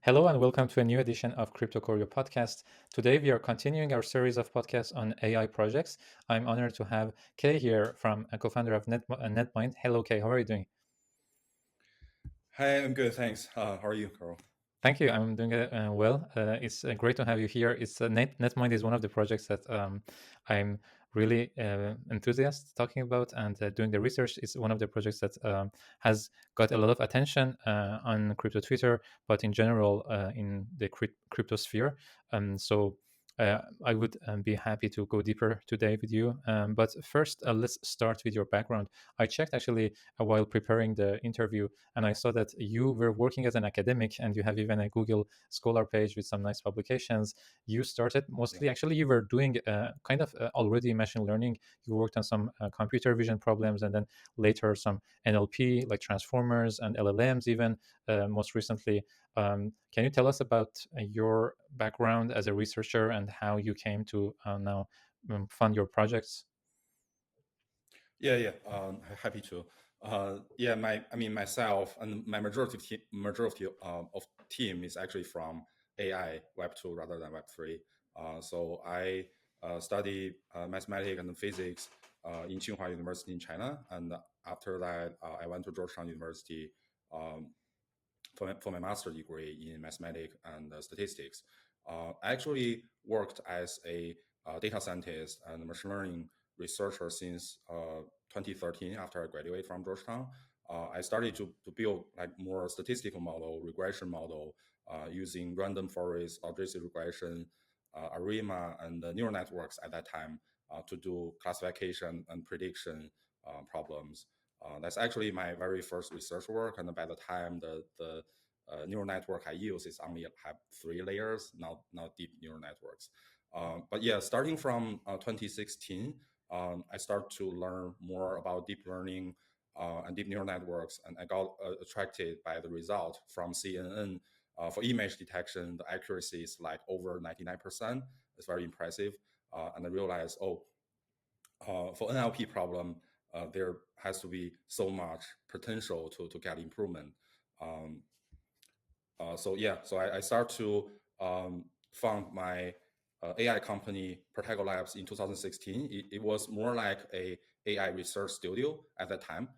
Hello and welcome to a new edition of CryptoKoryo podcast. Today we are continuing our series of podcasts on AI projects. I'm honored to have Kay here from a co-founder of NetMind. Hello, Kay. How are you doing? Hi, I'm good, thanks. How are you, Carl? Thank you. I'm doing well. It's great to have you here. NetMind is one of the projects that I'm really enthusiastic talking about and doing the research. It's one of the projects that has got a lot of attention on crypto Twitter, but in general in the crypto sphere. I would be happy to go deeper today with you. But first, let's start with your background. I checked actually while preparing the interview, and I saw that you were working as an academic and you have even a Google Scholar page with some nice publications. You started Yeah, mostly, actually, you were doing kind of already machine learning. You worked on some computer vision problems and then later some NLP, like transformers and LLMs, even most recently. Can you tell us about your background as a researcher and how you came to now fund your projects? yeah. Happy to. Myself and my majority of team is actually from AI Web 2 rather than Web 3. So I study mathematics and physics in Tsinghua University in China, and after that, I went to Georgetown University um, for my master's degree in mathematics and statistics. I actually worked as a data scientist and machine learning researcher since 2013 after I graduated from Georgetown. I started to build like more statistical model, regression model using random forest, logistic regression, ARIMA, and neural networks at that time to do classification and prediction problems. That's actually my very first research work, and by the time the neural network I use is only have 3 layers, not deep neural networks. But yeah, starting from 2016, I started to learn more about deep learning and deep neural networks, and I got attracted by the result from CNN. For image detection, the accuracy is like over 99%. It's very impressive. And I realized, for NLP problem, there has to be so much potential to get improvement. Um, so I start to found my AI company, Protego Labs, in 2016. It was more like a AI research studio at that time,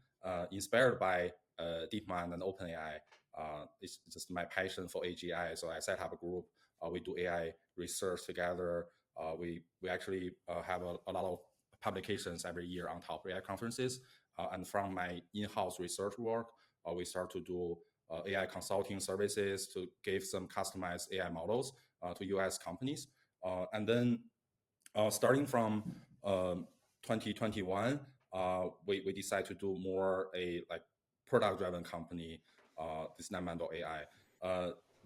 inspired by DeepMind and OpenAI. It's just my passion for AGI, so I set up a group. We do AI research together. We actually have a lot of publications every year on top AI conferences. And from my in-house research work, we start to do AI consulting services to give some customized AI models to US companies. And then starting from 2021, we decided to do more a like product driven company, this NetMind.AI.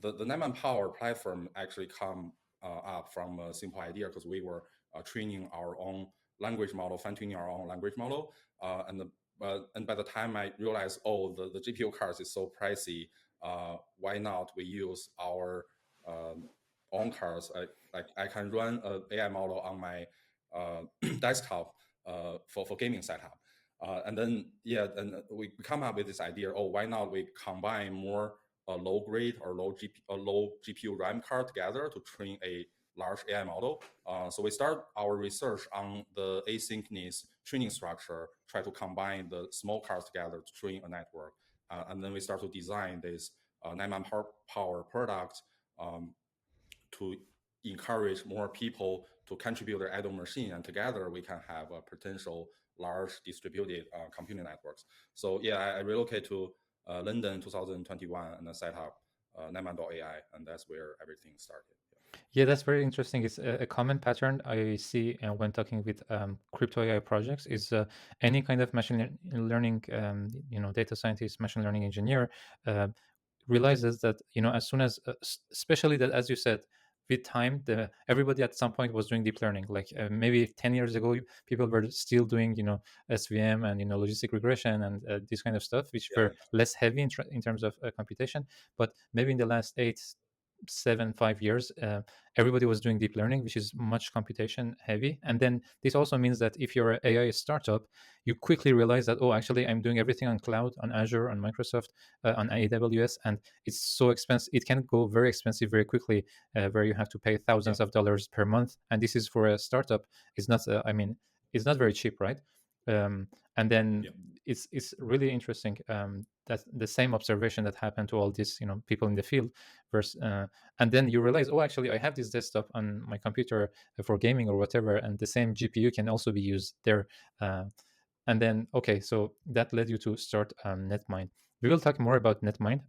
The NetMind Power platform actually come up from a simple idea because we were training our own language model, fine tuning our own language model, and by the time I realized, the GPU cards is so pricey, why not we use our own cards? I can run a AI model on my desktop for gaming setup. And then and we come up with this idea. Oh, why not we combine more low grade or low GPU RAM card together to train a large AI model. So we start our research on the asynchronous training structure, try to combine the small cards together to train a network. And then we start to design this NetMind Power product um, to encourage more people to contribute their idle machine, and together we can have a potential large distributed computing networks. So yeah, I relocated to London in 2021 and then set up NetMind.AI, and that's where everything started. Yeah, that's very interesting. It's a common pattern I see when talking with crypto AI projects is any kind of learning, data scientist, machine learning engineer uh, realizes that as soon as, especially that as you said, with time, everybody at some point was doing deep learning. Like maybe 10 years ago, people were still doing SVM and logistic regression and this kind of stuff, which Yeah, were less heavy in terms of computation. But maybe in the last 5 years, everybody was doing deep learning, which is much computation heavy. And then this also means that if you're an AI startup, you quickly realize that, oh, actually, I'm doing everything on cloud, on Azure, on Microsoft, on AWS, and it's so expensive. It can go very expensive very quickly, where you have to pay Yeah, thousands of dollars per month. And this is for a startup. It's not. I mean, it's not very cheap, right? Um, and then yeah, it's really interesting, that the same observation that happened to all these people in the field, versus, and then you realize, oh, actually, I have this desktop on my computer for gaming or whatever, and the same GPU can also be used there. uh, and then, okay, so that led you to start NetMind. We will talk more about NetMind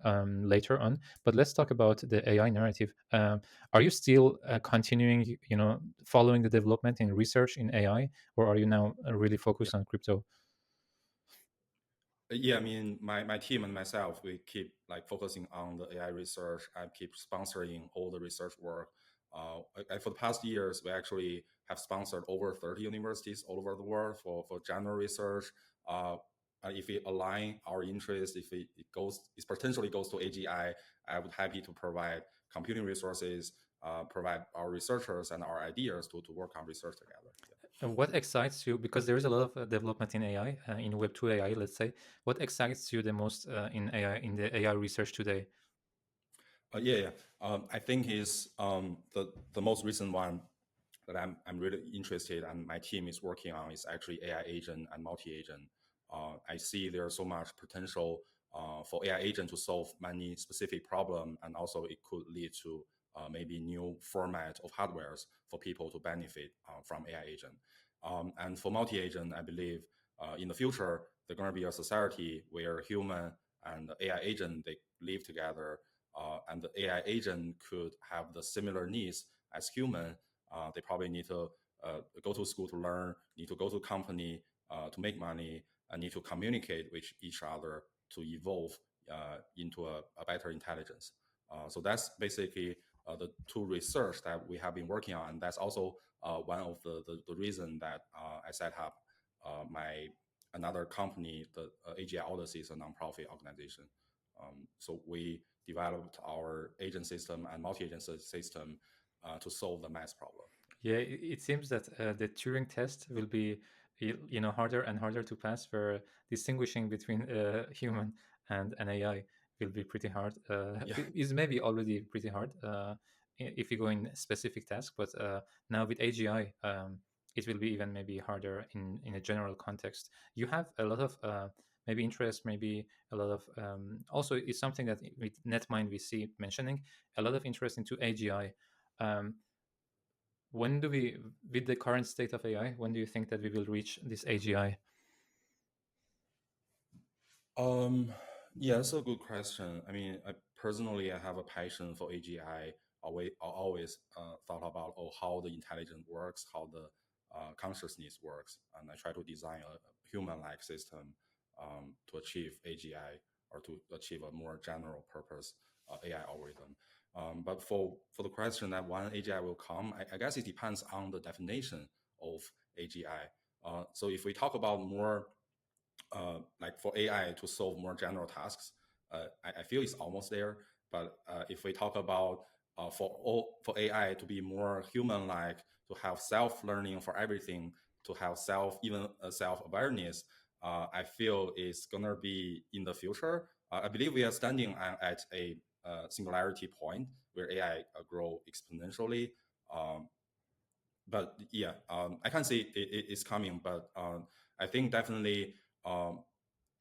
later on, but let's talk about the AI narrative. Are you still continuing, following the development in research in AI, or are you now really yeah. focused on crypto? Yeah, I mean, my team and myself, we keep like focusing on the AI research. I keep sponsoring all the research work. For the past years, we actually have sponsored over 30 universities all over the world for general research. If we align our interest, if it potentially goes to AGI, I would happy to provide computing resources, provide our researchers and our ideas to work on research together. Yeah. What excites you? Because there is a lot of development in AI, in Web2 AI, let's say. What excites you the most in AI, in the AI research today? Yeah, yeah. I think is the most recent one that I'm really interested and my team is working on is actually AI agent and multi-agent. I see there's so much potential for AI agent to solve many specific problem, and also it could lead to maybe new format of hardwares for people to benefit from AI agent. And for multi-agent, I believe in the future there's going to be a society where human and AI agent they live together, and the AI agent could have the similar needs as human. They probably need to go to school to learn, need to go to company to make money, and need to communicate with each other to evolve into a better intelligence. So that's basically the two research that we have been working on. And that's also one of the reason that I set up my another company. The AGI Odyssey is a nonprofit organization. So we developed our agent system and multi-agent system to solve the math problem. Yeah, it seems that the Turing test will be, harder and harder to pass. For distinguishing between human and an AI will be pretty hard. Yeah, It is maybe already pretty hard if you go in specific task, but now with AGI, it will be even maybe harder in a general context. You have a lot of maybe interest, maybe a lot of also it's something that with NetMind we see mentioning a lot of interest into AGI. Um, when do we, with the current state of AI, when do you think that we will reach this AGI? Um, yeah, that's a good question. I mean, I have a passion for AGI. I always thought about how the intelligence works, how the consciousness works, and I try to design a human-like system to achieve AGI or to achieve a more general purpose AI algorithm. But for the question that when AGI will come, I guess it depends on the definition of AGI. So if we talk about more like for AI to solve more general tasks, I feel it's almost there. But if we talk about for AI to be more human-like, to have self-learning for everything, to have even self-awareness, I feel it's gonna be in the future. I believe we are standing at a singularity point where AI grow exponentially. Um, but yeah, I can't say it's coming, but I think definitely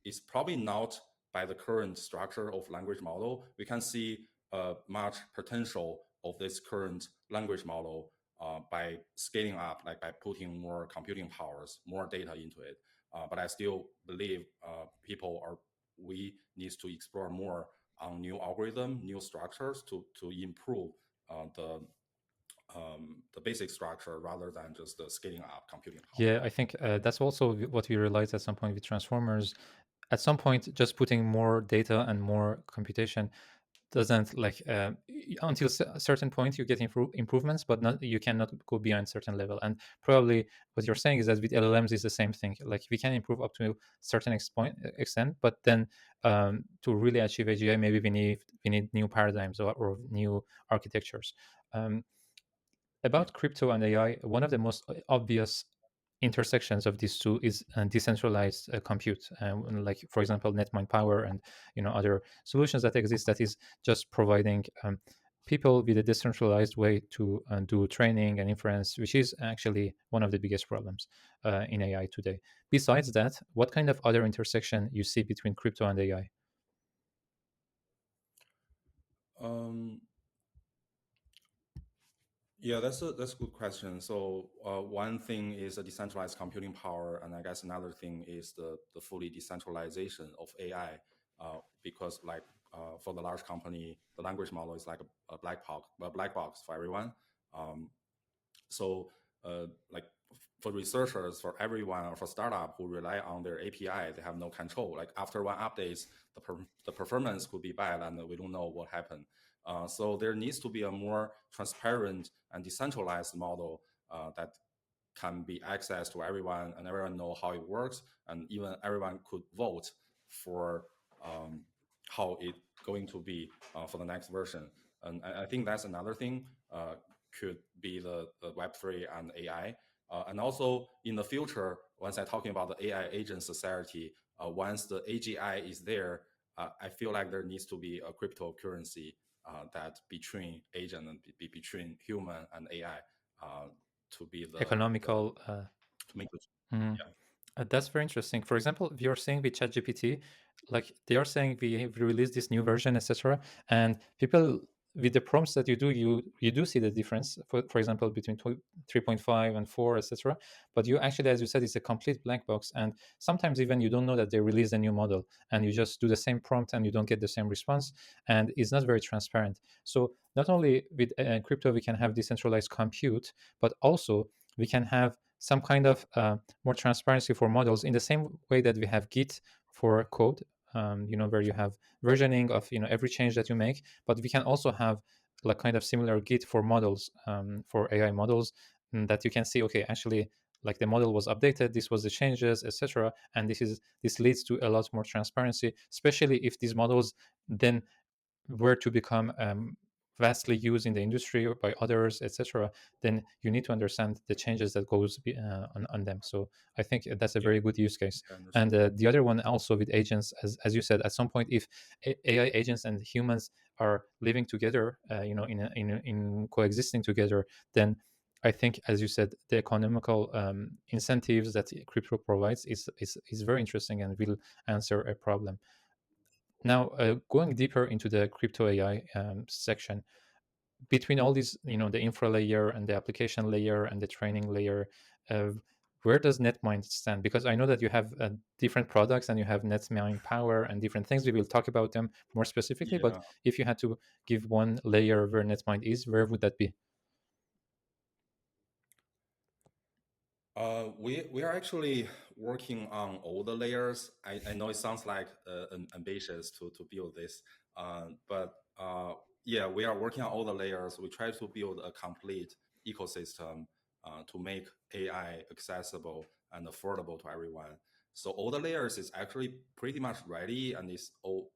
it's probably not by the current structure of language model. We can see much potential of this current language model by scaling up, like by putting more computing powers, more data into it. But I still believe we need to explore more on new algorithm, new structures to improve the basic structure rather than just the scaling up computing power. Yeah, I think that's also what we realized at some point with transformers. At some point, just putting more data and more computation doesn't like until a certain point you get improvements, but not, you cannot go beyond certain level. And probably what you're saying is that with LLMs is the same thing. Like we can improve up to a certain extent, but then to really achieve AGI, maybe we need new paradigms or new architectures. Um, Yeah. about crypto and AI, one of the most obvious intersections of these two is decentralized compute, like for example NetMind Power and other solutions that exist, that is just providing people with a decentralized way to do training and inference, which is actually one of the biggest problems in AI today. Besides that, what kind of other intersection you see between crypto and AI? Um, Yeah, that's a good question. So one thing is the decentralized computing power, and I guess another thing is the fully decentralization of AI. Because like for the large company, the language model is like a black box for everyone. Um, so, like for researchers, for everyone, or for startup who rely on their API, they have no control. Like after one updates, the performance could be bad, and we don't know what happened. So there needs to be a more transparent and decentralized model that can be accessed to everyone, and everyone know how it works, and even everyone could vote for um, how it going to be for the next version. And I think that's another thing could be the Web3 and AI. And also in the future, once I'm talking about the AI agent society, once the AGI is there, I feel like there needs to be a cryptocurrency that between agent and between human and AI to be the Economical to make the mhm. yeah. That's very interesting. For example, you're saying with ChatGPT, like they are saying we released this new version, etc. And people with the prompts that you do, you do see the difference. For example, between 3.5 and 4, etc. But you actually, as you said, it's a complete blank box, and sometimes even you don't know that they released a new model, and you just do the same prompt and you don't get the same response, and it's not very transparent. So not only with crypto we can have decentralized compute, but also we can have some kind of more transparency for models in the same way that we have Git for code, where you have versioning of every change that you make. But we can also have like kind of similar Git for models, for AI models, that you can see, okay, actually, like the model was updated, this was the changes, etc. And this leads to a lot more transparency, especially if these models then were to become vastly used in the industry or by others, etc., then you need to understand the changes that goes on them. So I think that's a Yeah, very good use case. I understand. And the other one also with agents, as you said, at some point, if AI agents and humans are living together, in coexisting together, then I think, as you said, the economical incentives that crypto provides is very interesting and will answer a problem. Now, going deeper into the crypto AI section, between all these, the infra layer and the application layer and the training layer, uh, where does NetMind stand? Because I know that you have different products and you have NetMind Power and different things. We will talk about them more specifically. But Yeah. if you had to give one layer where NetMind is, where would that be? We are actually working on all the layers. I know it sounds like ambitious to build this, but yeah, we are working on all the layers. We try to build a complete ecosystem to make AI accessible and affordable to everyone. So all the layers is actually pretty much ready and is all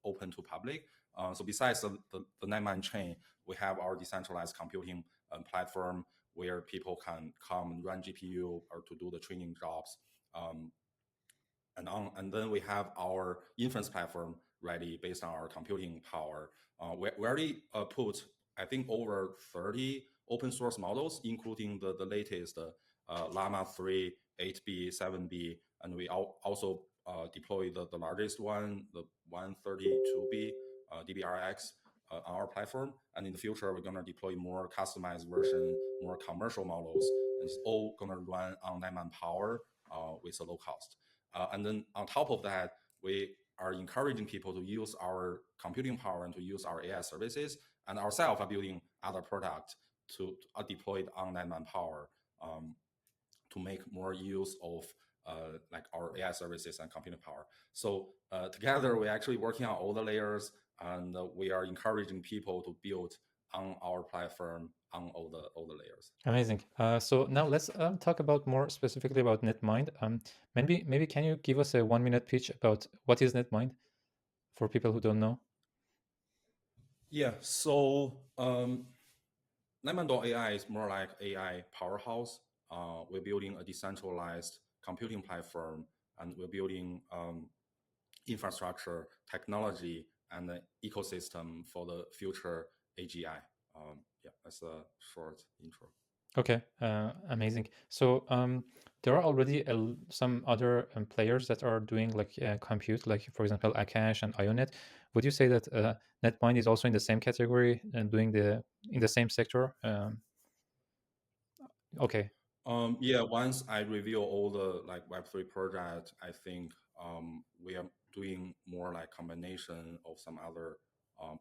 open to public. So besides the NetMind chain, we have our decentralized computing platform where people can come and run GPU or to do the training jobs. Um, and then we have our inference platform ready based on our computing power. We already put, I think, over 30 open source models, including the latest Llama 3, 8B, 7B, and we also deploy the largest one, the 132B DBRX on our platform. And in the future, we're going to deploy more customized version, more commercial models, and it's all going to run on NetMind Power with a low cost. And then on top of that, we are encouraging people to use our computing power and to use our AI services, and ourselves are building other products to deployed on NetMind Power um, to make more use of like our AI services and computing power. So together, we're actually working on all the layers. and we are encouraging people to build on our platform on all the layers. Amazing. So now let's talk about more specifically about NetMind. Maybe can you give us a 1 minute pitch about what is NetMind for people who don't know? Yeah, so NetMind.AI is more like AI powerhouse. We're building a decentralized computing platform, and we're building infrastructure, technology, and the ecosystem for the future AGI. Yeah, that's a short intro. Okay, amazing. So there are already some other players that are doing like compute, like for example, Akash and Ionet. Would you say that NetMind is also in the same category and doing the in the same sector? Okay, Yeah, once I reveal all the like Web3 project, I think we are doing more like combination of some other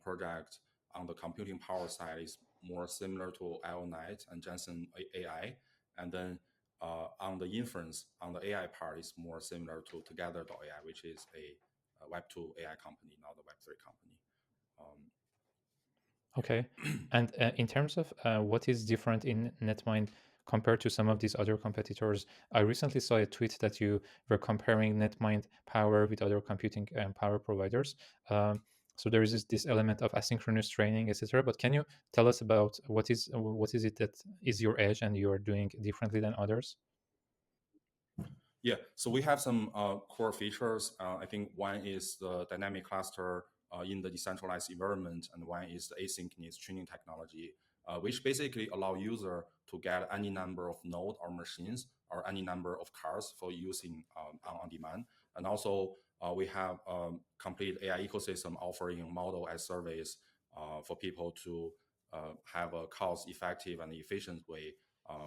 project on the computing power side is more similar to IONITE and Jensen AI, and then on the inference on the AI part is more similar to Together.ai, which is a Web2 AI company, not a Web3 company. Um, okay. yeah. And in terms of what is different in NetMind compared to some of these other competitors, I recently saw a tweet that you were comparing NetMind power with other computing power providers. So there is this element of asynchronous training, etc. But can you tell us about what is it that is your edge and you are doing differently than others? Yeah, so we have some core features. I think one is the dynamic cluster in the decentralized environment, and one is the asynchronous training technology, which basically allow user to get any number of node or machines or any number of cars for using on demand. And also, we have complete AI ecosystem offering model as service for people to have a cost-effective and efficient way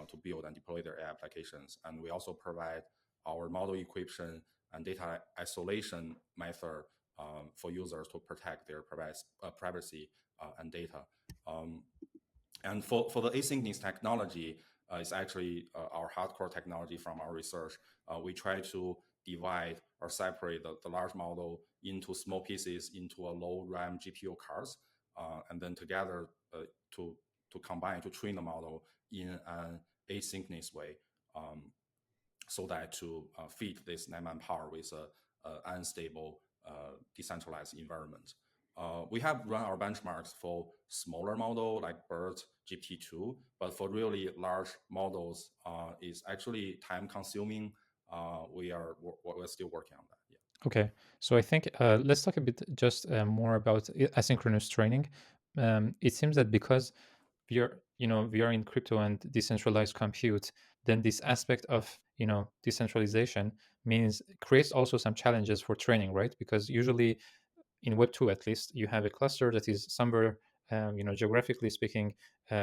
to build and deploy their AI applications. And we also provide our model encryption and data isolation method for users to protect their privacy and data. Um, and for the asynchronous technology, it's actually our hardcore technology from our research. We try to divide or separate the large model into small pieces into a low RAM GPU cards, and then together to combine to train the model in an asynchronous way. So that to feed this NetMind power with a unstable, decentralized environment. We have run our benchmarks for smaller model like BERT, GPT-2, but for really large models, is actually time consuming. We're still working on that. Yeah. Okay, so I think let's talk a bit just more about asynchronous training. It seems that because we are in crypto and decentralized compute, then this aspect of decentralization means creates also some challenges for training, right? Because usually in Web 2 at least, you have a cluster that is somewhere, geographically speaking,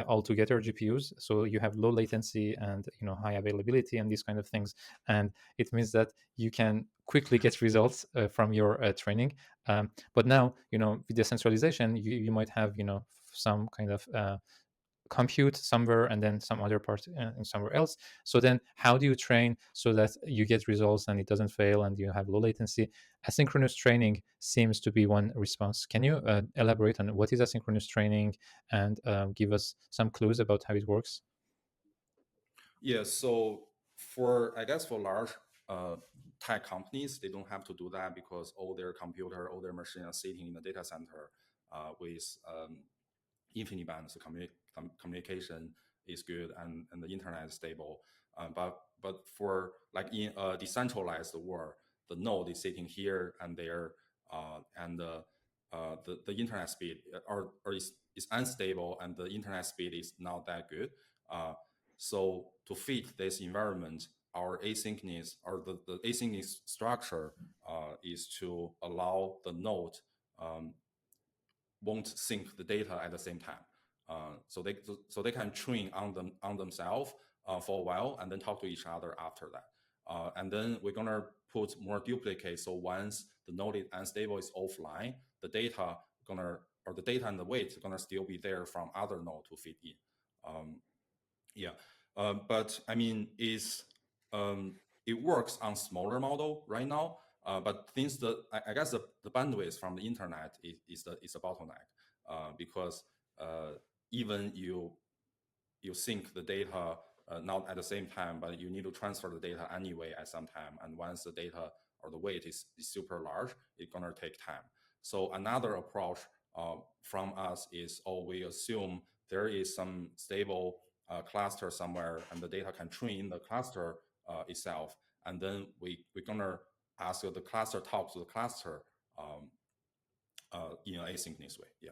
all together GPUs. So you have low latency and high availability and these kind of things, and it means that you can quickly get results from your training. But now, with decentralization, you might have some kind of compute somewhere and then some other part somewhere else. So then how do you train so that you get results and it doesn't fail and you have low latency? Asynchronous training seems to be one response. Can you elaborate on what is asynchronous training and give us some clues about how it works? Yeah. So for I guess for large tech companies, they don't have to do that because all their computer, all their machine are sitting in the data center with infinite band, so communication is good and the internet is stable. But for like in a decentralized world, the node is sitting here and there, and the internet speed or is unstable and the internet speed is not that good. Uh, so to fit this environment, our asynchronous or the asynchronous structure is to allow the node um, won't sync the data at the same time. So they can train on themselves for a while and then talk to each other after that. And then we're gonna put more duplicates. So once the node is unstable is offline, the data the data and the weight gonna still be there from other node to feed in. Um, yeah, but I mean, it works on smaller model right now. But since I guess the bandwidth from the internet is a bottleneck, because even you sync the data not at the same time, but you need to transfer the data anyway at some time. And once the data or the weight is super large, it's gonna take time. So another approach from us is, we assume there is some stable cluster somewhere, and the data can train the cluster itself, and then we're gonna ask the cluster talk to the cluster in an asynchronous way, yeah,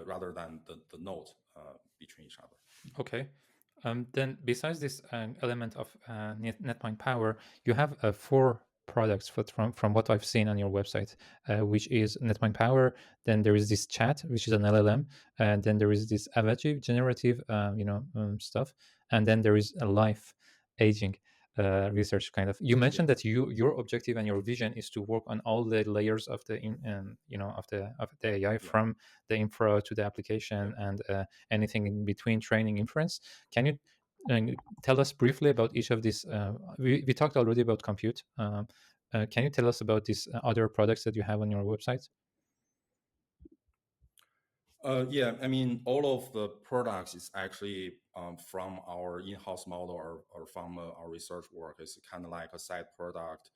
rather than the node between each other. Okay. Then besides this element of NetMind Power, you have four products from what I've seen on your website, which is NetMind Power. Then there is this chat, which is an LLM, and then there is this Avachi generative, stuff, and then there is a life aging research kind of. You mentioned that your objective and your vision is to work on all the layers of of the AI, Yeah, from the infra to the application, yeah. and anything in between, training, inference. Can you uh, tell us briefly about each of these? We talked already about compute. Can you tell us about these other products that you have on your website? Yeah, I mean, all of the products is actually from our in-house model, or from our research work. It's kind of like a side product.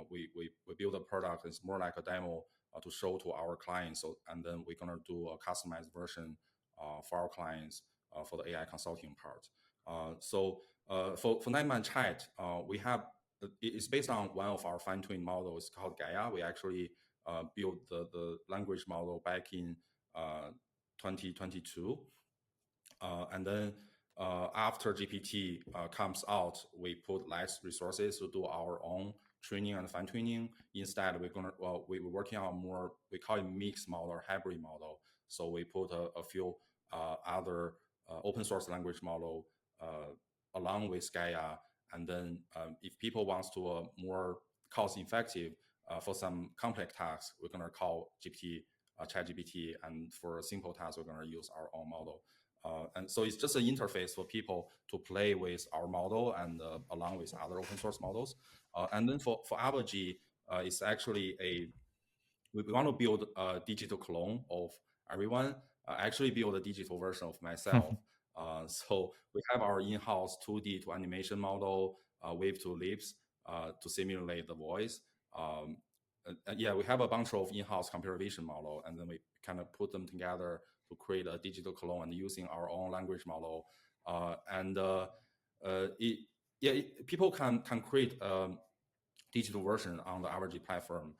We build a product. It's more like a demo to show to our clients. So, and then we're gonna do a customized version for our clients for the AI consulting part. For NetMind Chat, we have it's based on one of our fine-tuned models called Gaia. We actually built the language model back in 2022. And then after GPT comes out, we put less resources to do our own training and fine tuning. Instead, we're working on more, we call it mixed model or hybrid model. So we put a few other open source language model along with Gaia. And then if people wants to more cost effective for some complex tasks, we're gonna call GPT ChatGPT, and for simple tasks, we're going to use our own model. And so it's just an interface for people to play with our model and along with other open source models. And then for Apergy, it's actually we want to build a digital clone of everyone. I actually build a digital version of myself. So we have our in-house 2D to animation model, wave to lips to simulate the voice. Yeah, we have a bunch of in-house computer vision model, and then we kind of put them together to create a digital clone and using our own language model. And it, yeah, people can create digital version on the Average platform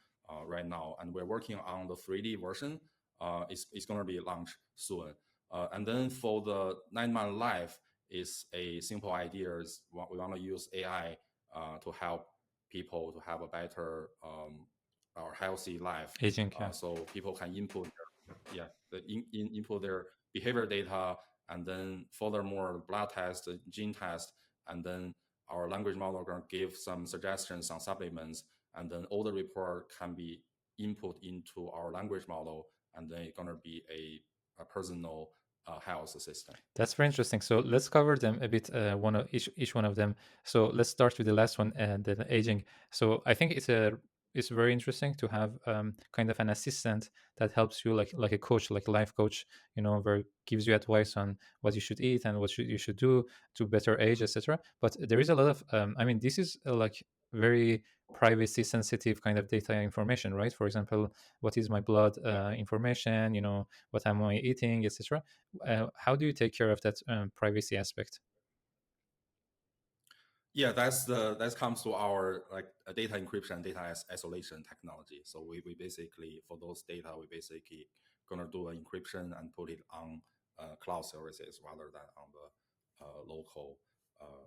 right now, and we're working on the 3D version. It's going to be launched soon. And then for the 9-month life, is a simple idea. Is we want to use AI to help people to have a better or healthy life. Aging, yeah. So people can input input their behavior data, and then furthermore blood test, gene test, and then our language model are going to give some suggestions on supplements, and then all the report can be input into our language model, and then it's going to be a personal health assistant. That's very interesting. So let's cover them a bit, one of each one of them. So let's start with the last one, the aging. So I think it's very interesting to have kind of an assistant that helps you, like a coach, like a life coach, where it gives you advice on what you should eat and what you should do to better age, etc. But there is a lot of, I mean, this is like very privacy sensitive kind of data information, right? For example, what is my blood information, what am I eating, etc. How do you take care of that privacy aspect? Yeah, that comes to our like data encryption, data isolation technology. So we basically, for those data, we basically gonna do an encryption and put it on cloud services rather than on the local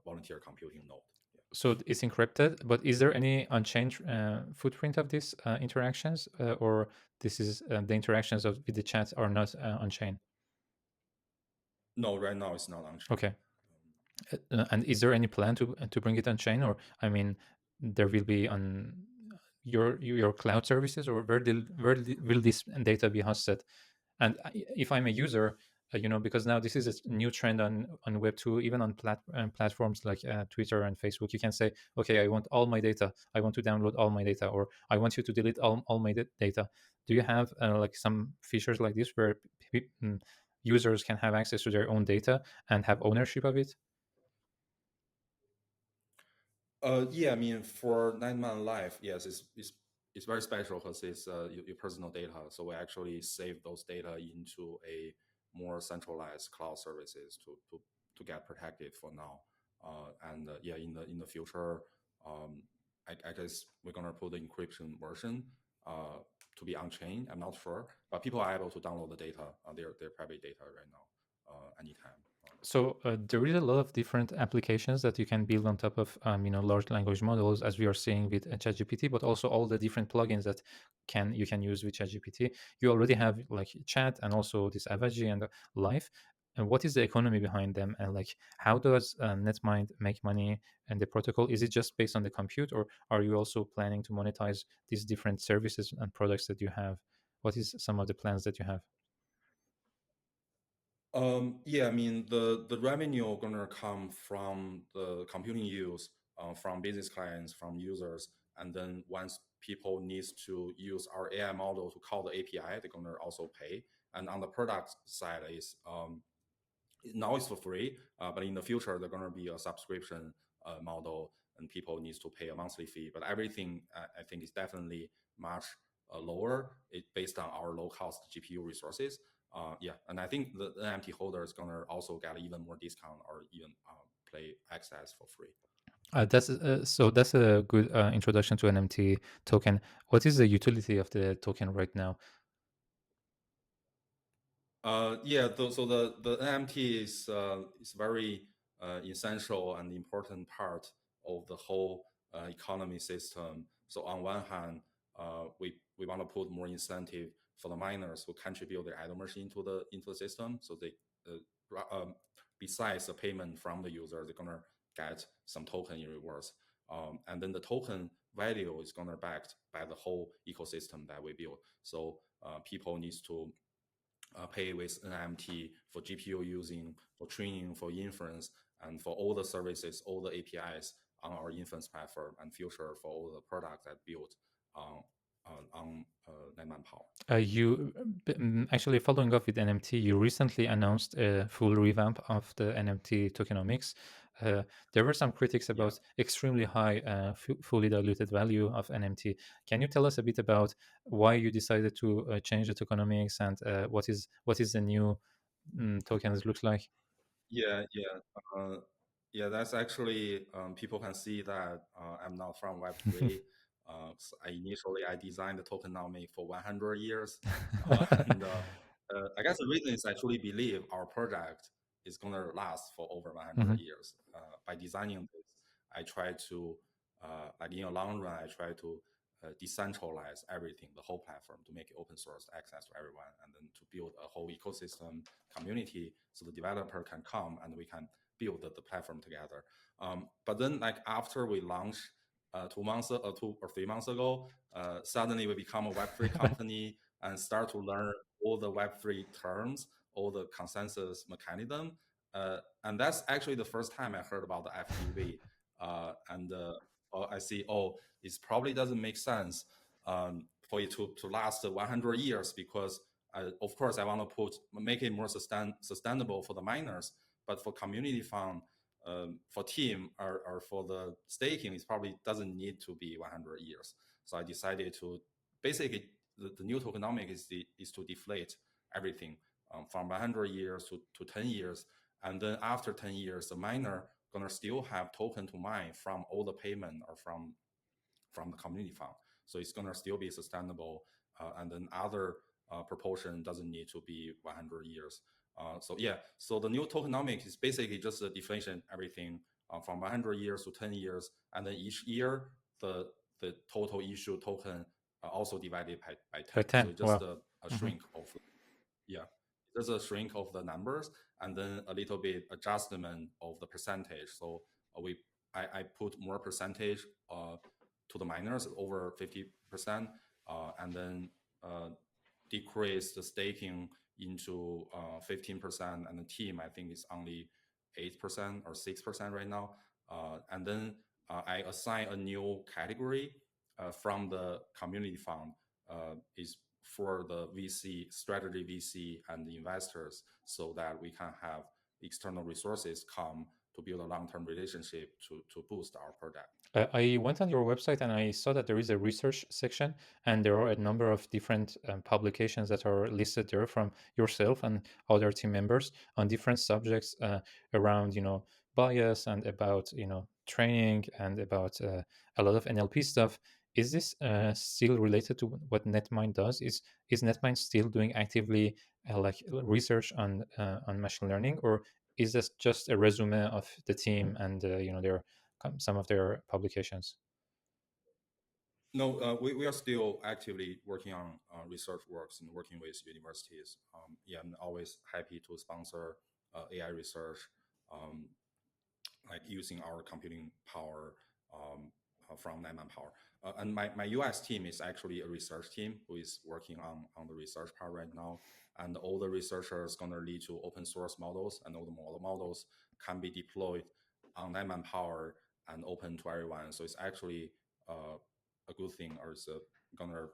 volunteer computing node. Yeah. So it's encrypted, but is there any on-chain footprint of these interactions, or this is the interactions with the chat are not on-chain? No, right now it's not on chain. Okay. And is there any plan to bring it on-chain, or I mean, there will be on your cloud services, or will this data be hosted? And if I'm a user, because now this is a new trend on Web2, even on platforms like Twitter and Facebook. You can say, okay, I want all my data, I want to download all my data, or I want you to delete all my data. Do you have like some features like this where users can have access to their own data and have ownership of it? Yeah, I mean, for 9 month life, yes, it's very special because it's your personal data. So we actually save those data into a more centralized cloud services to get protected for now. And yeah, in the future, um, I guess we're gonna put the encryption version uh, to be on chain. I'm not sure, but people are able to download the data, their private data right now, anytime. So there is a lot of different applications that you can build on top of large language models, as we are seeing with ChatGPT, but also all the different plugins that you can use with ChatGPT. You already have like chat and also this Avaji and Live. And what is the economy behind them? And like, how does NetMind make money? And the protocol, is it just based on the compute, or are you also planning to monetize these different services and products that you have? What is some of the plans that you have? Yeah, I mean the revenue gonna come from the computing use, from business clients, from users, and then once people needs to use our AI model to call the API, they're gonna also pay. And on the product side is now it's for free, but in the future there's gonna be a subscription model, and people needs to pay a monthly fee. But everything I think is definitely much lower. It based on our low cost GPU resources. Yeah, and I think the NFT holder is gonna also get even more discount or even play access for free. That's a good introduction to NMT token. What is the utility of the token right now? Yeah, so the NFT is very essential and important part of the whole economy system. So on one hand, we want to put more incentive for the miners who contribute their idle machine into the system. So they besides the payment from the user, they're gonna get some token in rewards. And then the token value is gonna backed by the whole ecosystem that we build. So people needs to pay with NMT for GPU using, for training, for inference, and for all the services, all the APIs on our inference platform, and future for all the products that built on NetMind Power. Actually, following up with NMT, you recently announced a full revamp of the NMT tokenomics. There were some critics Yeah. about extremely high fully diluted value of NMT. Can you tell us a bit about why you decided to change the tokenomics, and what is the new tokens looks like? Yeah. That's actually people can see that I'm not from Web3. So I designed the tokenomic for 100 years, and I guess the reason is I truly believe our project is gonna last for over 100 Mhm. years. By designing this, I try to like in the long run, I try to decentralize everything, the whole platform, to make it open source access to everyone, and then to build a whole ecosystem community so the developer can come and we can build the platform together. But then, like after we launched 2 months, 2 or 3 months ago, suddenly we become a Web3 company and start to learn all the Web3 terms, all the consensus mechanism. And that's actually the first time I heard about the FDV. And I see, oh, it probably doesn't make sense for it to last 100 years because, of course, I want to make it more sustainable for the miners, but for community fund, for team or for the staking, it probably doesn't need to be 100 years. So I decided to basically the new tokenomic is to deflate everything from 100 years to 10 years, and then after 10 years, the miner gonna still have token to mine from all the payment or from the community fund. So it's gonna still be sustainable, and then other proportion doesn't need to be 100 years. So yeah, so the new tokenomics is basically just a deflation everything from 100 years to 10 years, and then each year the total issued token also divided by By 10. So 10. it's just Wow. a Mhm. shrink of, yeah, just a shrink of the numbers, and then a little bit adjustment of the percentage. So we I put more percentage to the miners over 50%, and then decrease the staking into 15%, and the team I think is only 8% or 6% right now. And then I assign a new category from the community fund is for the VC strategy VC and the investors, so that we can have external resources come to build a long-term relationship to boost our product. I went on your website and I saw that there is a research section, and there are a number of different publications that are listed there from yourself and other team members on different subjects around, bias and about, training and about a lot of NLP stuff. Is this still related to what NetMind does? Is NetMind still doing actively like research on machine learning, or is this just a resume of the team and their some of their publications? No, we are still actively working on research works and working with universities. Yeah, I'm always happy to sponsor AI research, um, like using our computing power from NetMind Power. And my US team is actually a research team who is working on the research part right now. And all the researchers going to lead to open source models, and all the models can be deployed on NetMind Power and open to everyone. So it's actually a good thing, or it's going to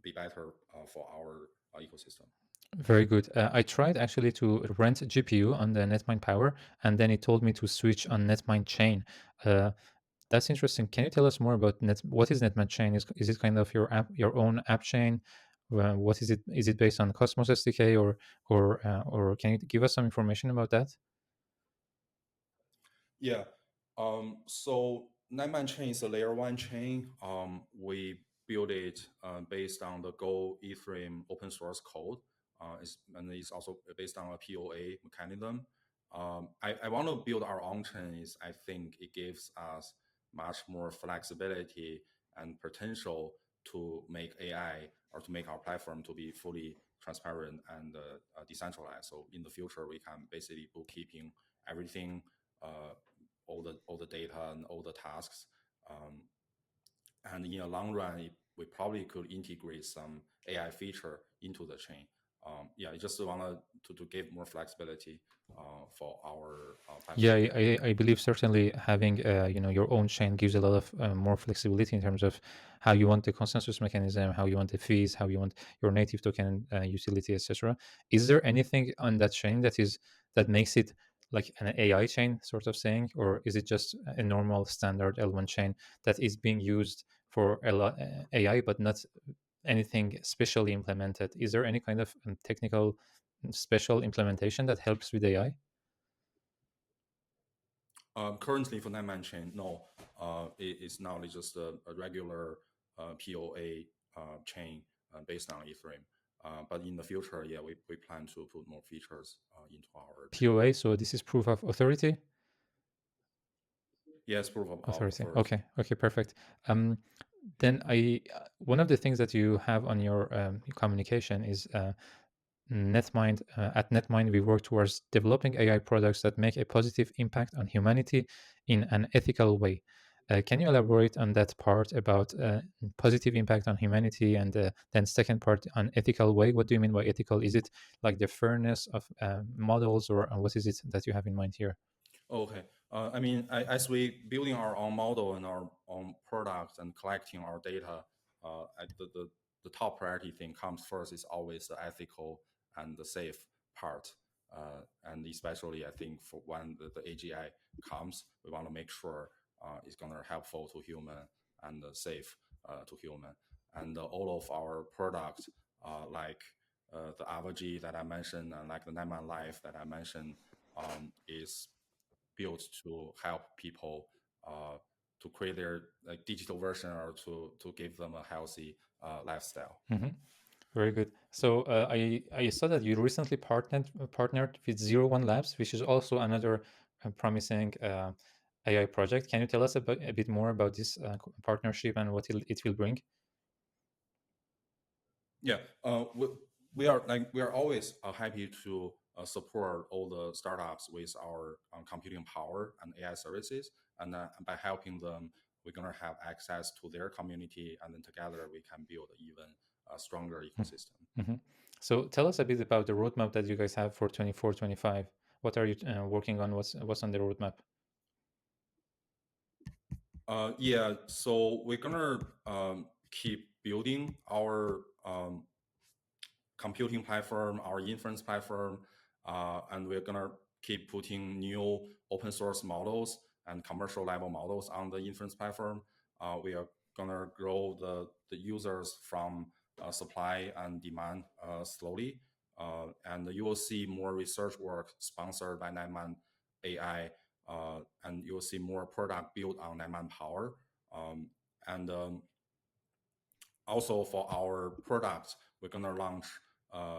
be better for our ecosystem. Very good. I tried actually to rent a GPU on the NetMind Power, and then it told me to switch on NetMind Chain. Uh, that's interesting. Can you tell us more about what is NetMind Chain? Is it kind of your own app chain? What is it? Is it based on Cosmos SDK, or can you give us some information about that? Yeah. So NetMind Chain is a layer one chain. We build it based on the Go Ethereum open source code. And it's also based on a POA mechanism. I want to build our own chain. Is I think it gives us much more flexibility and potential to make AI, or to make our platform to be fully transparent and decentralized. So in the future, we can basically bookkeeping everything, all the data and all the tasks. Um, and in the long run, we probably could integrate some AI feature into the chain. Yeah, I just want to give more flexibility for our Yeah, platform. I believe certainly having your own chain gives a lot of more flexibility in terms of how you want the consensus mechanism, how you want the fees, how you want your native token utility, etc. Is there anything on that chain that makes it like an AI chain, sort of saying, or is it just a normal standard L1 chain that is being used for a lot AI, but not anything specially implemented? Is there any kind of technical special implementation that helps with AI? Currently for NetMind Chain, no, it's now just a regular POA chain based on Ethereum. But in the future, yeah, we plan to put more features into our chain. POA, so this is proof of authority. Yes, proof of Authority. authority. Okay, perfect. Um, then one of the things that you have on your communication is NetMind. At NetMind, we work towards developing AI products that make a positive impact on humanity in an ethical way. Can you elaborate on that part about positive impact on humanity, and then second part on ethical way? What do you mean by ethical? Is it like the fairness of models, or what is it that you have in mind here? Okay. I mean, as we building our own model and our own products and collecting our data, the top priority thing comes first is always the ethical and the safe part. And especially, I think for when the AGI comes, we want to make sure it's going to helpful to human and safe to human. And all of our products, like the Avagy that I mentioned, and like the NetMind Life that I mentioned, is built to help people to create their like digital version, or to give them a healthy lifestyle. Mhm. Very good. So I saw that you recently partnered with Zero1 Labs, which is also another promising AI project. Can you tell us a bit more about this partnership and what it will bring? Yeah, we are always happy to support all the startups with our computing power and AI services, and by helping them, we're gonna have access to their community, and then together we can build an even stronger ecosystem. Mm-hmm. So tell us a bit about the roadmap that you guys have for 24, 25. What are you working on? What's on the roadmap? Yeah, so we're gonna keep building our computing platform, our inference platform, and we're gonna keep putting new open source models and commercial level models on the inference platform. We are gonna grow the users from supply and demand slowly, and you will see more research work sponsored by NetMind AI, and you'll see more product built on NetMind Power. And Also for our products, we're gonna launch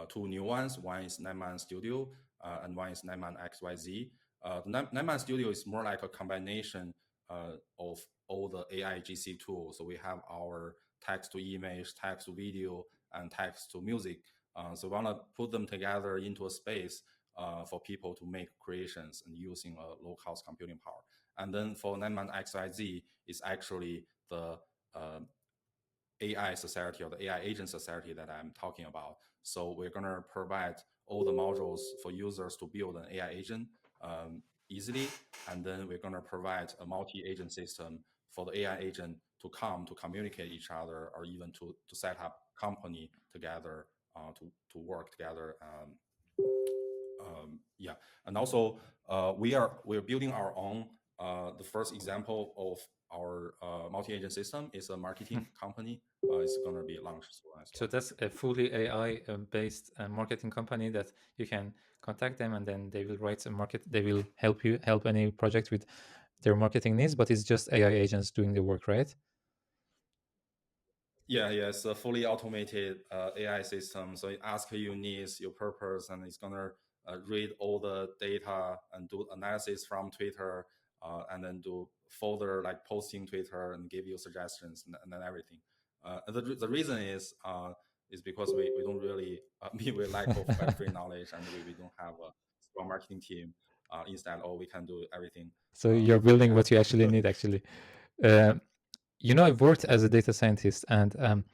two new ones. One is NetMind Studio, and one is NetMind XYZ. NetMind Studio is more like a combination of all the AI GC tools. So we have our text to image, text to video, and text to music. So we want to put them together into a space for people to make creations and using a low cost computing power. And then for NetMind XYZ, is actually the AI society or the AI agent society that I'm talking about. So we're going to provide all the modules for users to build an AI agent easily. And then we're going to provide a multi-agent system for the AI agent to come to communicate each other, or even to set up company together to work together. Yeah, and also we're building our own. The first example of our multi-agent system is a marketing company. It's going to be launched soon as So well. that's a fully AI based marketing company that you can contact them, and then they will write a market. They will help any project with their marketing needs, but it's just AI agents doing the work, right? Yeah, yeah, it's a fully automated AI system. So it asks your needs, your purpose, and it's gonna read all the data and do analysis from Twitter, and then do further like posting Twitter and give you suggestions and then everything. The reason is because we don't really we lack of Web3 knowledge, and we don't have a strong marketing team. Instead, all we can do everything So you're from building what chance. you actually need, actually. Uh, I've worked as a data scientist, and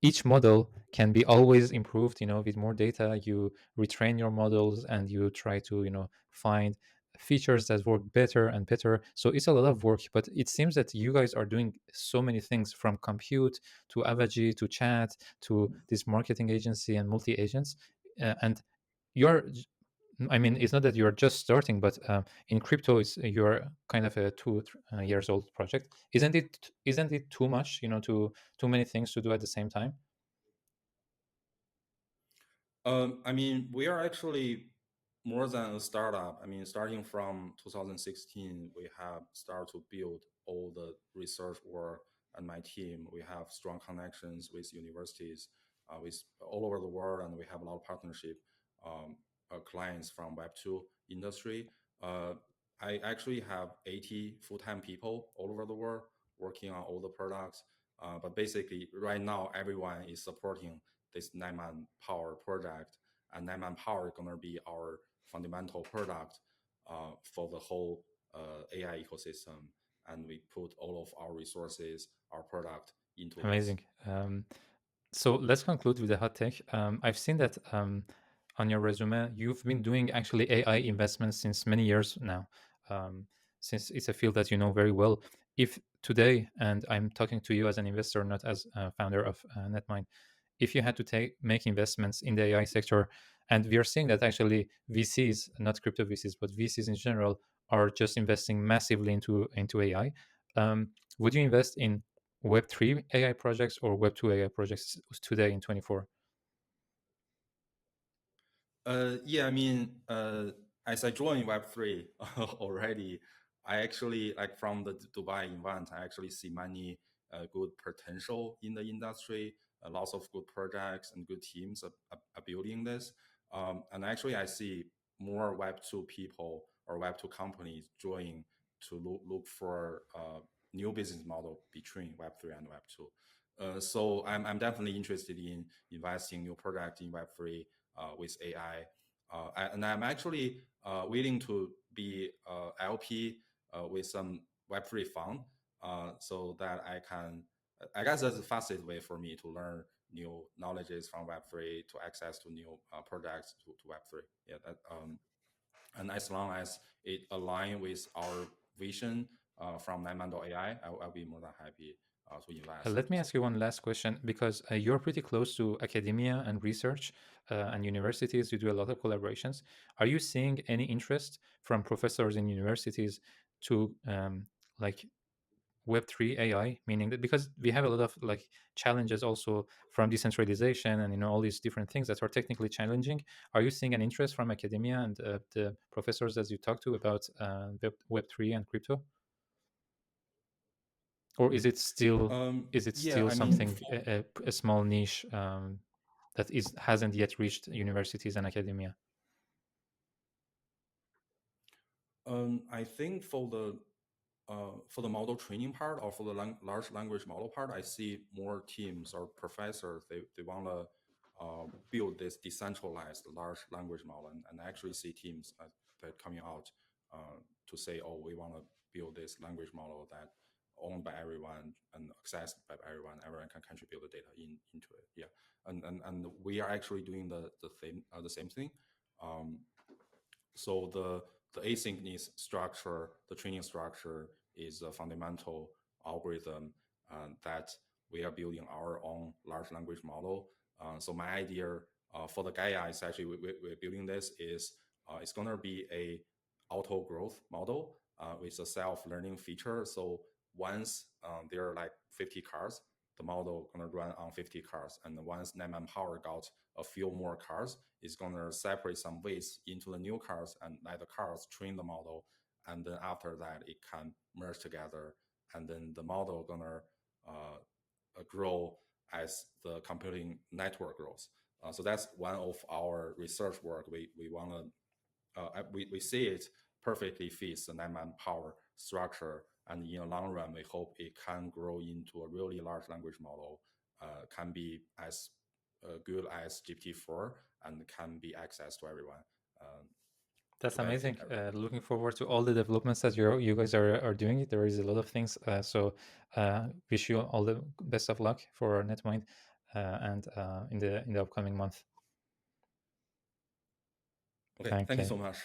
each model can be always improved. With more data, you retrain your models and you try to find features that work better and better. So it's a lot of work, but it seems that you guys are doing so many things, from compute to Avagy to chat to this marketing agency and multi agents. And you're I mean, it's not that you're just starting, but in crypto, you're kind of a 2 years old project. Isn't it too much? Too many things to do at the same time. I mean, we are actually more than a startup. I mean, starting from 2016, we have started to build all the research work, and my team. We have strong connections with universities, with all over the world, and we have a lot of partnership clients from Web2 industry. Uh, I actually have 80 full-time people all over the world working on all the products. But basically, right now, everyone is supporting this NetMind Power project, and NetMind Power is going to be our fundamental product for the whole AI ecosystem. And we put all of our resources, our product into this. Amazing. So let's conclude with the hot take. I've seen that on your resume, you've been doing actually AI investments since many years now, since it's a field that you know very well. If today, and I'm talking to you as an investor, not as a founder of NetMind, if you had to make investments in the AI sector, and we are seeing that actually VCs, not crypto VCs, but VCs in general, are just investing massively into AI. Would you invest in Web3 AI projects or Web2 AI projects today in 24? Yeah, I mean, as I joined Web3 already, I actually, like from the Dubai event, I actually see many good potential in the industry, lots of good projects and good teams are building this. And actually, I see more Web2 people or Web2 companies joining to look for new business model between Web3 and Web2. So I'm definitely interested in investing new project in Web3 with AI. And I'm actually willing to be LP with some Web3 fund so that I can, I guess that's the fastest way for me to learn new knowledges from Web3 to access to new projects to Web3. Yeah, and as long as it align with our vision from NetMind.AI, I'll be more than happy to invest Let to me ask support. you one last question because you're pretty close to academia and research and universities. You do a lot of collaborations. Are you seeing any interest from professors in universities to like Web3 AI, meaning that because we have a lot of like challenges also from decentralization and all these different things that are technically challenging. Are you seeing an interest from academia and the professors as you talk to about Web3 and crypto, or is it Yeah, still I mean, something a small niche that is hasn't yet reached universities and academia? I think for the model training part or for the large language model part, I see more teams or professors they want to build this decentralized large language model, and actually see teams that coming out to say, oh, we want to build this language model that owned by everyone and accessed by everyone. Everyone can contribute the data into it. Yeah, and we are actually doing the same thing. Um, so the asynchronous structure, the training structure is a fundamental algorithm that we are building our own large language model. So my idea for the Gaia is actually we're building this is it's going to be a auto growth model with a self-learning feature. So once there are like 50 cars, the model going to run on 50 cars. And once NetMind Power got a few more cars, it's going to separate some weights into the new cars and let the cars train the model. And then after that, it can merge together. And then the model going to grow as the computing network grows. So that's one of our research work. We want to we see it perfectly fits the NetMind Power structure, and in the long run, we hope it can grow into a really large language model, can be as good as GPT-4, and can be accessed to everyone, That's to benefit amazing. everyone. Looking forward to all the developments that you guys are doing. There is a lot of things. Wish you all the best of luck for NetMind and in the upcoming month. Okay, Thank thank you you. so much.